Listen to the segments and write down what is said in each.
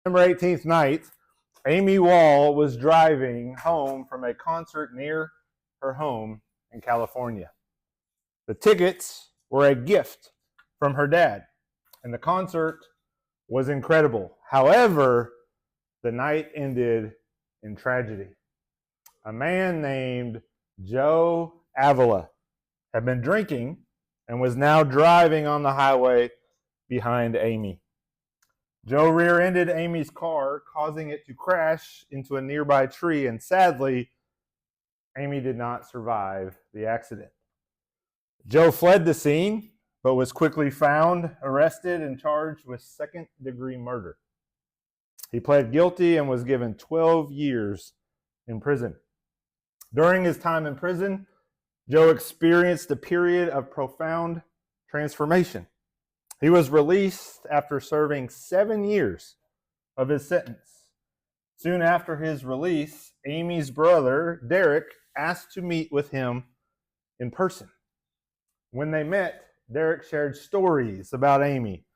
December 18th night, Amy Wall was driving home from a concert near her home in California. The tickets were a gift from her dad, and the concert was incredible. However, the night ended in tragedy. A man named Joe Avila had been drinking and was now driving on the highway behind Amy. Joe rear-ended Amy's car, causing it to crash into a nearby tree, and sadly, Amy did not survive the accident. Joe fled the scene, but was quickly found, arrested, and charged with second-degree murder. He pled guilty and was given 12 years in prison. During his time in prison, Joe experienced a period of profound transformation. He was released after serving 7 years of his sentence. Soon after his release, Amy's brother, Derek, asked to meet with him in person. When they met, Derek shared stories about Amy,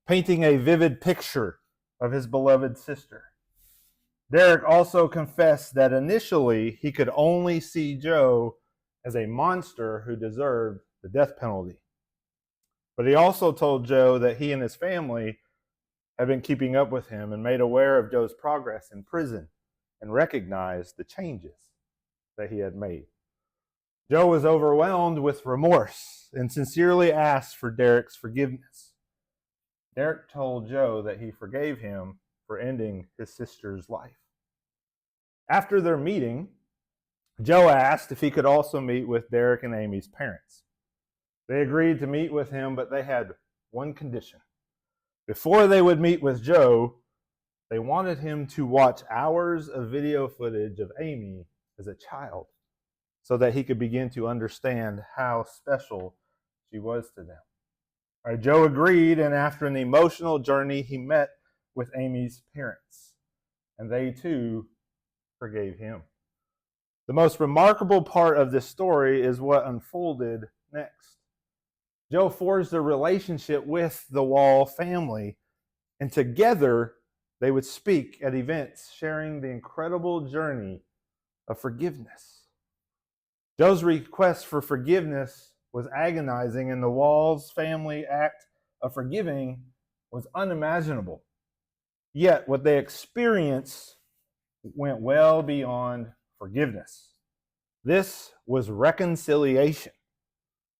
painting a vivid picture of his beloved sister. Derek also confessed that initially he could only see Joe as a monster who deserved the death penalty. But he also told Joe that he and his family had been keeping up with him and made aware of Joe's progress in prison and recognized the changes that he had made. Joe was overwhelmed with remorse and sincerely asked for Derek's forgiveness. Derek told Joe that he forgave him for ending his sister's life. After their meeting, Joe asked if he could also meet with Derek and Amy's parents. They agreed to meet with him, but they had one condition. Before they would meet with Joe, they wanted him to watch hours of video footage of Amy as a child so that he could begin to understand how special she was to them. All right, Joe agreed, and after an emotional journey, he met with Amy's parents, and they too forgave him. The most remarkable part of this story is what unfolded next. Joe forged a relationship with the Wall family, and together they would speak at events sharing the incredible journey of forgiveness. Joe's request for forgiveness was agonizing, and the Wall's family act of forgiving was unimaginable. Yet what they experienced went well beyond forgiveness. This was reconciliation.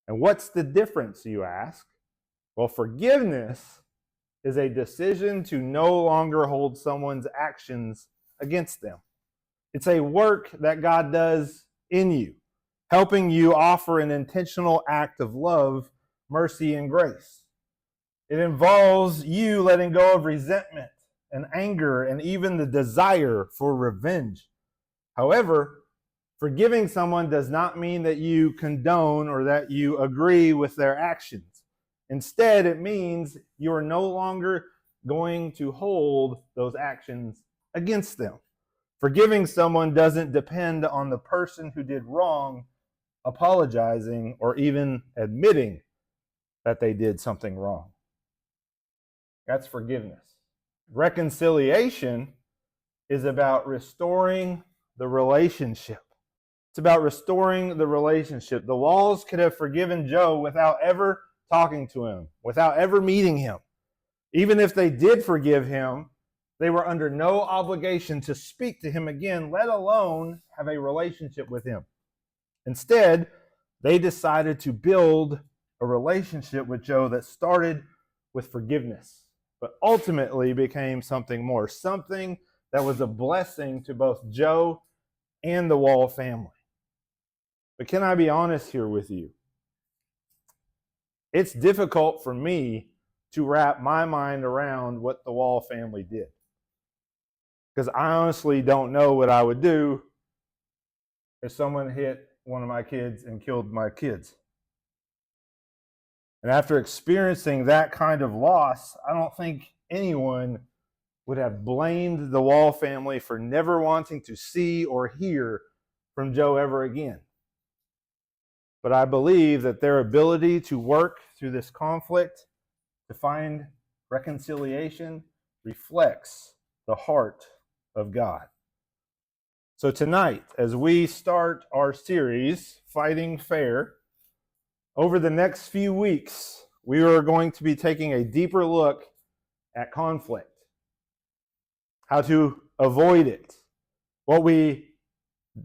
And what's the difference, you ask? Well, forgiveness is a decision to no longer hold someone's actions against them. It's a work that God does in you, helping you offer an intentional act of love, mercy, and grace. It involves you letting go of resentment and anger and even the desire for revenge. However, forgiving someone does not mean that you condone or that you agree with their actions. Instead, it means you are no longer going to hold those actions against them. Forgiving someone doesn't depend on the person who did wrong apologizing or even admitting that they did something wrong. That's forgiveness. Reconciliation is about restoring the relationship. It's about restoring the relationship. The Walls could have forgiven Joe without ever talking to him, without ever meeting him. Even if they did forgive him, they were under no obligation to speak to him again, let alone have a relationship with him. Instead, they decided to build a relationship with Joe that started with forgiveness, but ultimately became something more, something that was a blessing to both Joe and the Wall family. But can I be honest here with you? It's difficult for me to wrap my mind around what the Wall family did, because I honestly don't know what I would do if someone hit one of my kids and killed my kids. And after experiencing that kind of loss, I don't think anyone would have blamed the Wall family for never wanting to see or hear from Joe ever again. But I believe that their ability to work through this conflict, to find reconciliation, reflects the heart of God. So tonight, as we start our series, Fighting Fair, over the next few weeks, we are going to be taking a deeper look at conflict, how to avoid it, what we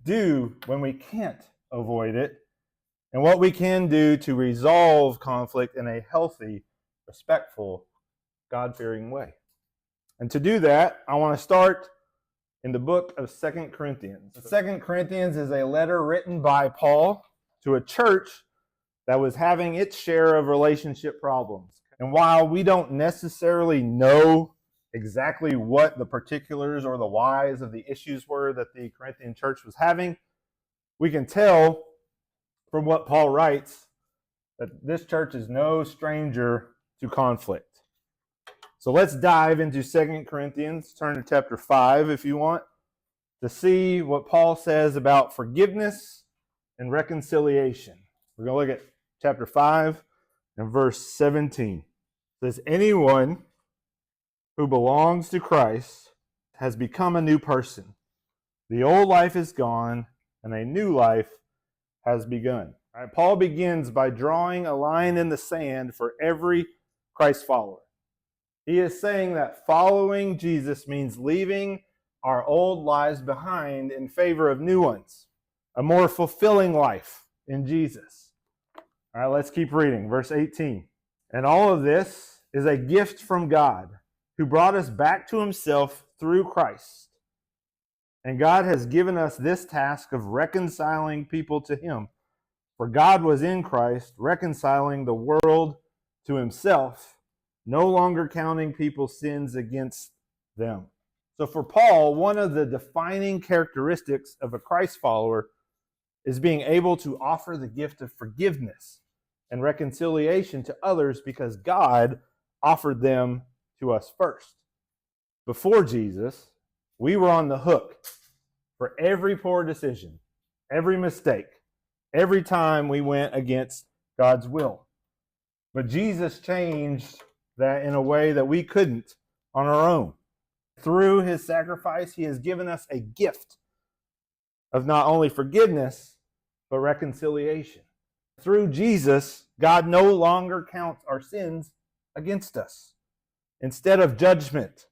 do when we can't avoid it, and what we can do to resolve conflict in a healthy, respectful, God-fearing way. And to do that, I want to start in the book of 2 Corinthians. 2 Corinthians is a letter written by Paul to a church that was having its share of relationship problems. And while we don't necessarily know exactly what the particulars or the whys of the issues were that the Corinthian church was having, we can tell from what Paul writes that this church is no stranger to conflict. So let's dive into 2 Corinthians. Turn to chapter 5 if you want to see what Paul says about forgiveness and reconciliation. We're going to look at chapter 5 and verse 17. It says, anyone who belongs to Christ has become a new person. The old life is gone and a new life has begun. All right, Paul begins by drawing a line in the sand for every Christ follower. He is saying that following Jesus means leaving our old lives behind in favor of new ones, a more fulfilling life in Jesus. All right, let's keep reading. Verse 18. And all of this is a gift from God, who brought us back to himself through Christ. And God has given us this task of reconciling people to him. For God was in Christ, reconciling the world to himself, no longer counting people's sins against them. So for Paul, one of the defining characteristics of a Christ follower is being able to offer the gift of forgiveness and reconciliation to others because God offered them to us first. Before Jesus, we were on the hook for every poor decision, every mistake, every time we went against God's will. But Jesus changed that in a way that we couldn't on our own. Through his sacrifice, he has given us a gift of not only forgiveness, but reconciliation. Through Jesus, God no longer counts our sins against us. Instead of judgment,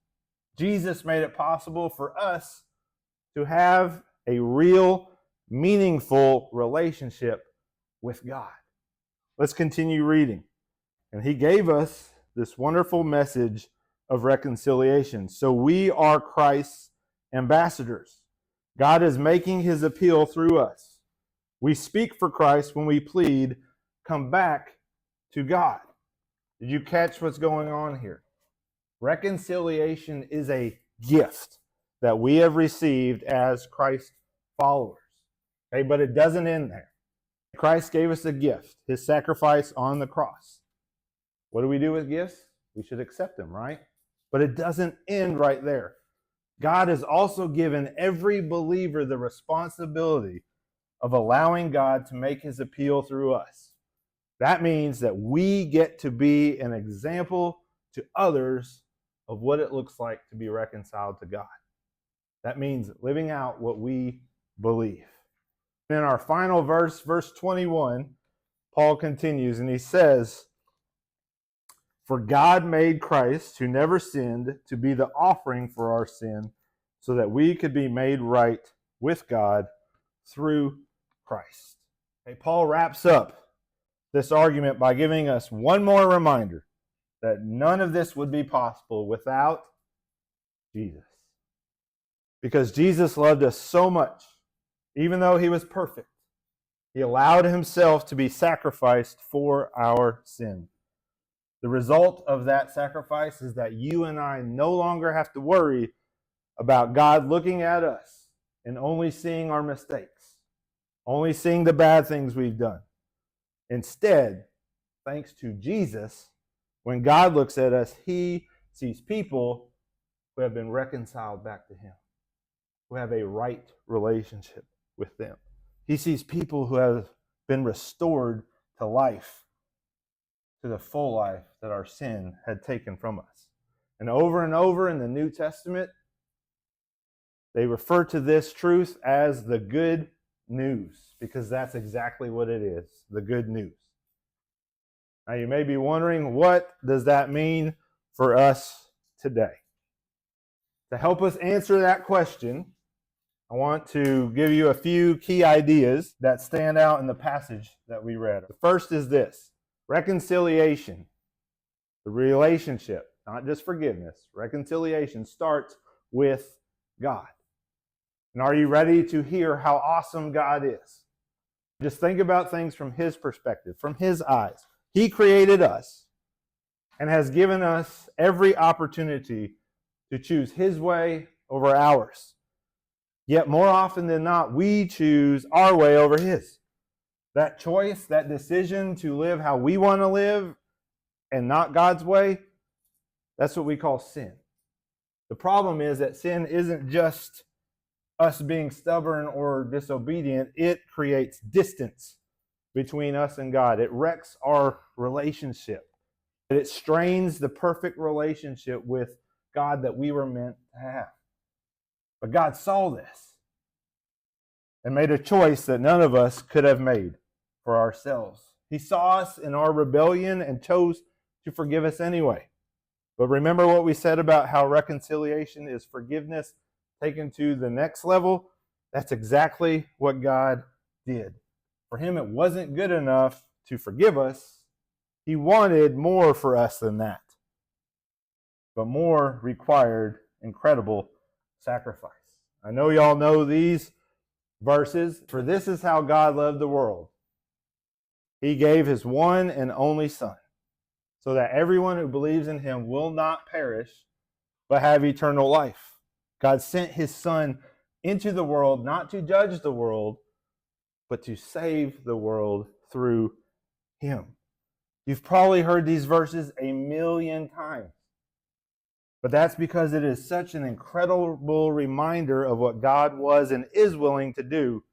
Jesus made it possible for us to have a real, meaningful relationship with God. Let's continue reading. And he gave us this wonderful message of reconciliation. So we are Christ's ambassadors. God is making his appeal through us. We speak for Christ when we plead, come back to God. Did you catch what's going on here? Reconciliation is a gift that we have received as Christ followers. Okay, but it doesn't end there. Christ gave us a gift, his sacrifice on the cross. What do we do with gifts? We should accept them, right? But it doesn't end right there. God has also given every believer the responsibility of allowing God to make his appeal through us. That means that we get to be an example to others of what it looks like to be reconciled to God. That means living out what we believe. In our final verse, verse 21, Paul continues and he says, for God made Christ, who never sinned, to be the offering for our sin, so that we could be made right with God through Christ. Okay, Paul wraps up this argument by giving us one more reminder that none of this would be possible without Jesus. Because Jesus loved us so much, even though he was perfect, he allowed himself to be sacrificed for our sin. The result of that sacrifice is that you and I no longer have to worry about God looking at us and only seeing our mistakes, only seeing the bad things we've done. Instead, thanks to Jesus, when God looks at us, he sees people who have been reconciled back to him, who have a right relationship with them. He sees people who have been restored to life, to the full life that our sin had taken from us. And over in the New Testament, They refer to this truth as the good news, because that's exactly what it is, the good news. Now you may be wondering, what does that mean for us today? To help us answer that question, I want to give you a few key ideas that stand out in the passage that we read. The first is this: reconciliation, the relationship, not just forgiveness. Reconciliation starts with God. And are you ready to hear how awesome God is? Just think about things from His perspective, from His eyes. He created us and has given us every opportunity to choose His way over ours. Yet more often than not, we choose our way over His. That choice, that decision to live how we want to live and not God's way, that's what we call sin. The problem is that sin isn't just us being stubborn or disobedient. It creates distance between us and God. It wrecks our relationship. It strains the perfect relationship with God that we were meant to have. But God saw this and made a choice that none of us could have made for ourselves. He saw us in our rebellion and chose to forgive us anyway. But remember what we said about how reconciliation is forgiveness taken to the next level? That's exactly what God did. For Him, it wasn't good enough to forgive us. He wanted more for us than that. But more required incredible sacrifice. I know y'all know these verses. For this is how God loved the world. He gave His one and only Son, so that everyone who believes in Him will not perish, but have eternal life. God sent His Son into the world, not to judge the world, but to save the world through Him. You've probably heard these verses 1,000,000 times. But that's because it is such an incredible reminder of what God was and is willing to do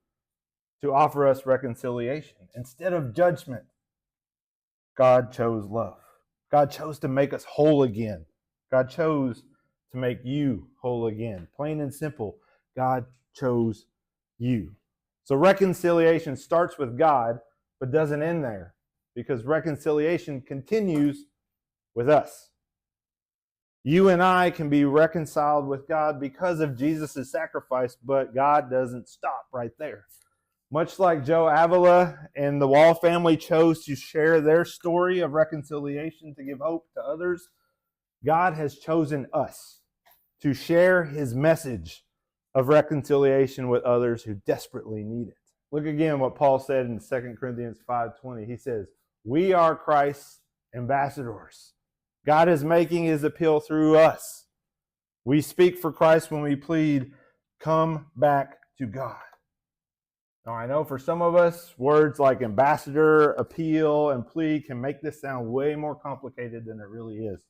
to offer us reconciliation. Instead of judgment, God chose love. God chose to make us whole again. God chose to make you whole again. Plain and simple, God chose you. So reconciliation starts with God, but doesn't end there, because reconciliation continues with us. You and I can be reconciled with God because of Jesus' sacrifice, but God doesn't stop right there. Much like Joe Avila and the Wall family chose to share their story of reconciliation to give hope to others, God has chosen us to share His message of reconciliation with others who desperately need it. Look again what Paul said in 2 Corinthians 5:20. He says, "We are Christ's ambassadors. God is making His appeal through us. We speak for Christ when we plead, 'Come back to God.'" Now, I know for some of us, words like ambassador, appeal, and plea can make this sound way more complicated than it really is.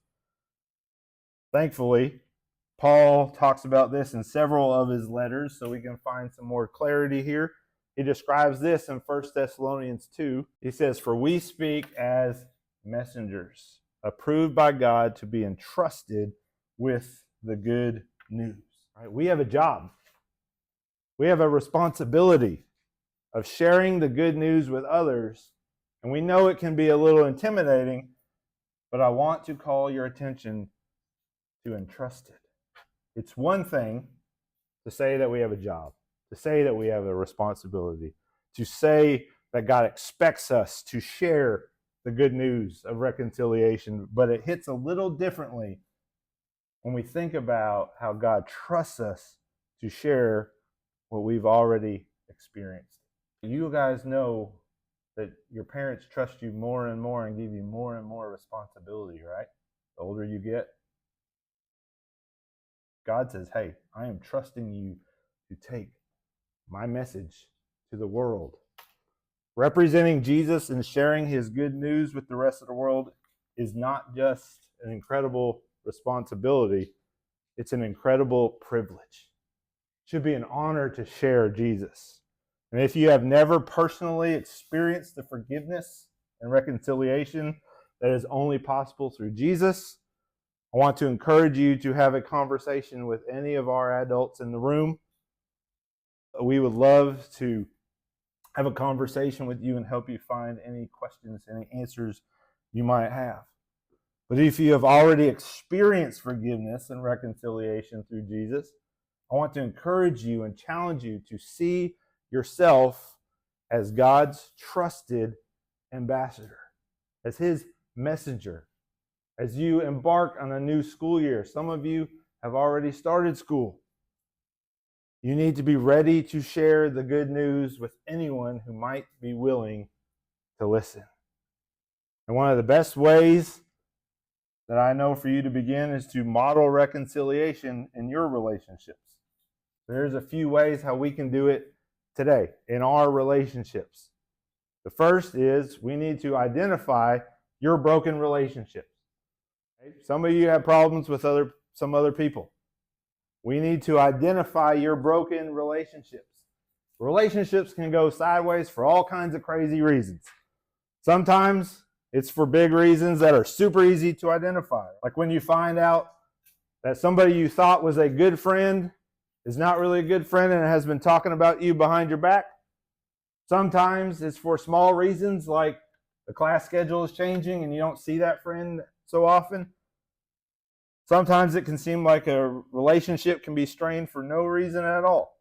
Thankfully, Paul talks about this in several of his letters, so we can find some more clarity here. He describes this in 1 Thessalonians 2. He says, "For we speak as messengers, approved by God to be entrusted with the good news." Right? We have a job. We have a responsibility of sharing the good news with others. And we know it can be a little intimidating, but I want to call your attention to entrusted. It's one thing to say that we have a job, to say that we have a responsibility, to say that God expects us to share the good news of reconciliation, but it hits a little differently when we think about how God trusts us to share what we've already experienced. You guys know that your parents trust you more and more and give you more and more responsibility, right? The older you get. God says, "Hey, I am trusting you to take my message to the world." Representing Jesus and sharing His good news with the rest of the world is not just an incredible responsibility, it's an incredible privilege. It should be an honor to share Jesus. And if you have never personally experienced the forgiveness and reconciliation that is only possible through Jesus, I want to encourage you to have a conversation with any of our adults in the room We would love to have a conversation with you and help you find any questions, any answers you might have. But if you have already experienced forgiveness and reconciliation through Jesus, I want to encourage you and challenge you to see yourself as God's trusted ambassador, as his messenger, as you embark on a new school year. Some of you have already started school. You need to be ready to share the good news with anyone who might be willing to listen. And one of the best ways that I know for you to begin is to model reconciliation in your relationships. There's a few ways how we can do it today in our relationships. The first is we need to identify your broken relationships. Some of you have problems with some other people. We need to identify your broken relationships. Relationships can go sideways for all kinds of crazy reasons. Sometimes it's for big reasons that are super easy to identify. Like when you find out that somebody you thought was a good friend is not really a good friend and has been talking about you behind your back. Sometimes it's for small reasons, like the class schedule is changing and you don't see that friend so often. Sometimes it can seem like a relationship can be strained for no reason at all.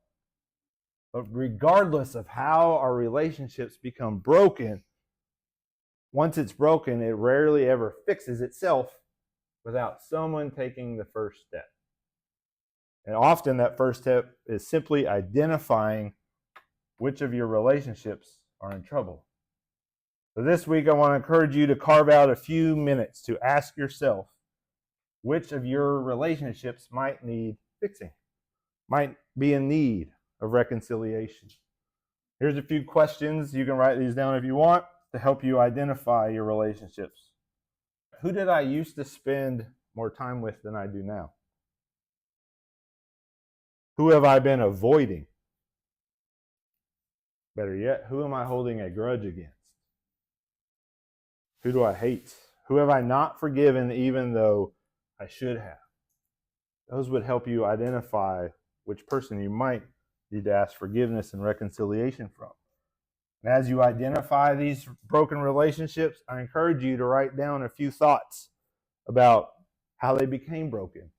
But regardless of how our relationships become broken, once it's broken, it rarely ever fixes itself without someone taking the first step. And often that first step is simply identifying which of your relationships are in trouble. So this week, I want to encourage you to carve out a few minutes to ask yourself which of your relationships might need fixing, might be in need of reconciliation. Here's a few questions. You can write these down if you want to help you identify your relationships. Who did I used to spend more time with than I do now? Who have I been avoiding? Better yet, who am I holding a grudge against? Who do I hate? Who have I not forgiven even though I should have? Those would help you identify which person you might need to ask forgiveness and reconciliation from. And as you identify these broken relationships, I encourage you to write down a few thoughts about how they became broken.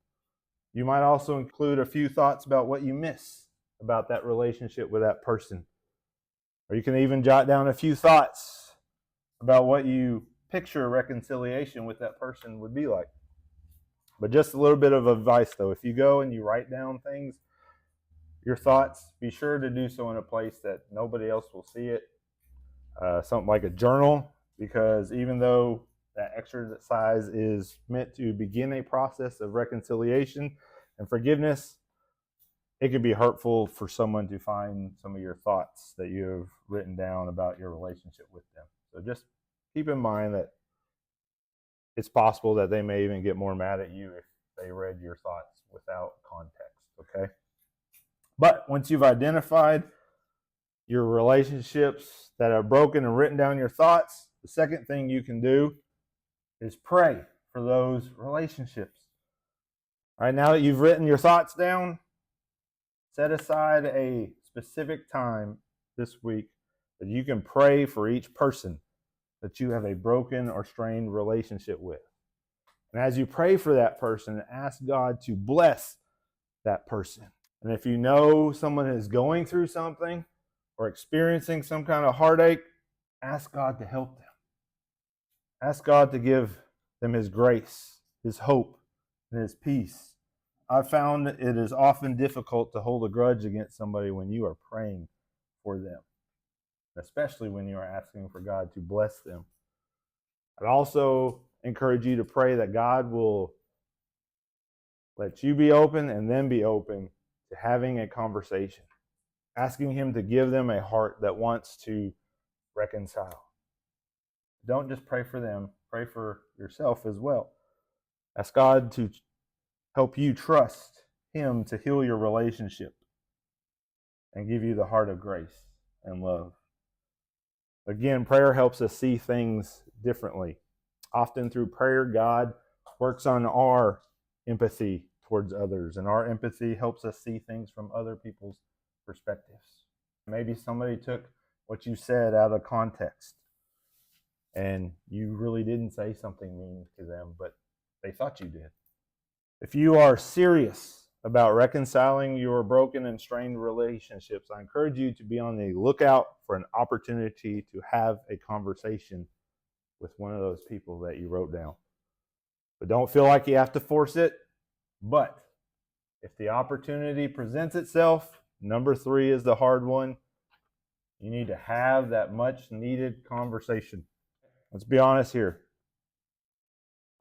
You might also include a few thoughts about what you miss about that relationship with that person. Or you can even jot down a few thoughts about what you picture reconciliation with that person would be like. But just a little bit of advice, though. If you go and you write down things, your thoughts, be sure to do so in a place that nobody else will see it. Something like a journal, because even though that exercise is meant to begin a process of reconciliation and forgiveness, it can be hurtful for someone to find some of your thoughts that you have written down about your relationship with them. So just keep in mind that it's possible that they may even get more mad at you if they read your thoughts without context, okay? But once you've identified your relationships that are broken and written down your thoughts, the second thing you can do is pray for those relationships. All right, now that you've written your thoughts down, set aside a specific time this week that you can pray for each person that you have a broken or strained relationship with. And as you pray for that person, ask God to bless that person. And if you know someone is going through something or experiencing some kind of heartache, ask God to help them. Ask God to give them His grace, His hope, and His peace. I've found that it is often difficult to hold a grudge against somebody when you are praying for them, especially when you are asking for God to bless them. I'd also encourage you to pray that God will let you be open and then be open to having a conversation, asking Him to give them a heart that wants to reconcile. Don't just pray for them, pray for yourself as well. Ask God to help you trust Him to heal your relationship and give you the heart of grace and love. Again, prayer helps us see things differently. Often through prayer, God works on our empathy towards others, and our empathy helps us see things from other people's perspectives. Maybe somebody took what you said out of context and you really didn't say something mean to them, but they thought you did. If you are serious about reconciling your broken and strained relationships, I encourage you to be on the lookout for an opportunity to have a conversation with one of those people that you wrote down. But don't feel like you have to force it. But if the opportunity presents itself, number 3 is the hard one. You need to have that much needed conversation. Let's be honest here.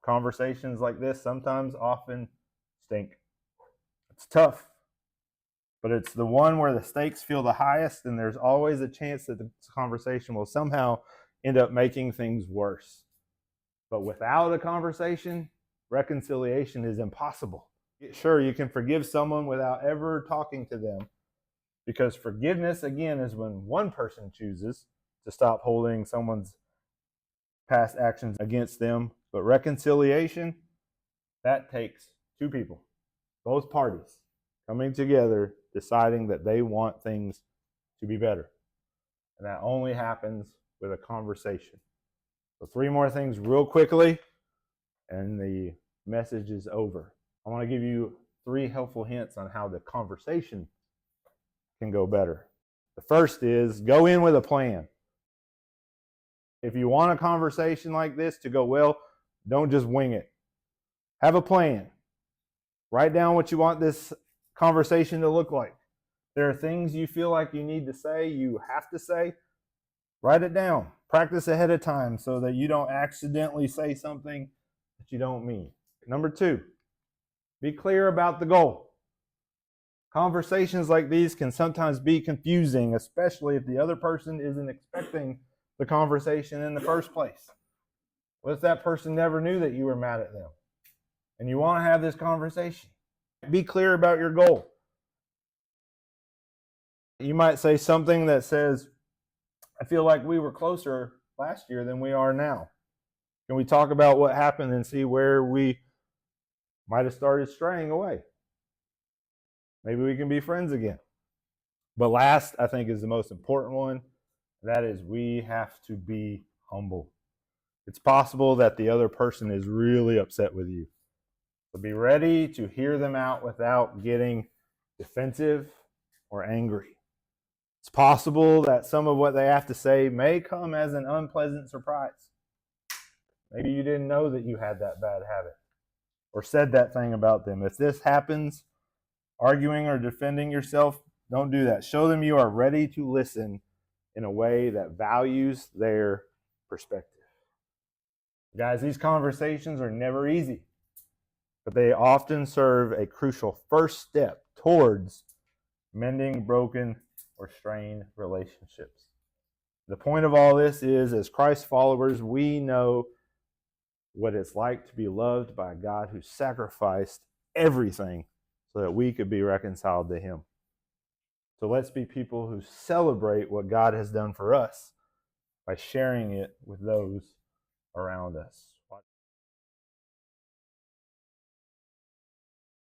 Conversations like this sometimes often stink. It's tough, but it's the one where the stakes feel the highest, and there's always a chance that the conversation will somehow end up making things worse. But without a conversation, reconciliation is impossible. Sure, you can forgive someone without ever talking to them, because forgiveness, again, is when one person chooses to stop holding someone's past actions against them. But reconciliation, that takes 2 people, both parties, coming together, deciding that they want things to be better. And that only happens with a conversation. So 3 more things real quickly, and the message is over. I want to give you 3 helpful hints on how the conversation can go better. The first is go in with a plan. If you want a conversation like this to go well, don't just wing it. Have a plan. Write down what you want this conversation to look like. There are things you feel like you need to say, you have to say. Write it down. Practice ahead of time so that you don't accidentally say something that you don't mean. Number 2, be clear about the goal. Conversations like these can sometimes be confusing, especially if the other person isn't expecting the conversation in the first place. What if that person never knew that you were mad at them and you want to have this conversation? Be clear about your goal. You might say something that says, I feel like we were closer last year than we are now. Can we talk about what happened and see where we might have started straying away? Maybe we can be friends again. But last, I think, is the most important one. That is, we have to be humble. It's possible that the other person is really upset with you. So be ready to hear them out without getting defensive or angry. It's possible that some of what they have to say may come as an unpleasant surprise. Maybe you didn't know that you had that bad habit or said that thing about them. If this happens, arguing or defending yourself, don't do that. Show them you are ready to listen in a way that values their perspective. Guys, these conversations are never easy, but they often serve a crucial first step towards mending broken or strained relationships. The point of all this is, as Christ followers, we know what it's like to be loved by a God who sacrificed everything so that we could be reconciled to Him. So let's be people who celebrate what God has done for us by sharing it with those around us.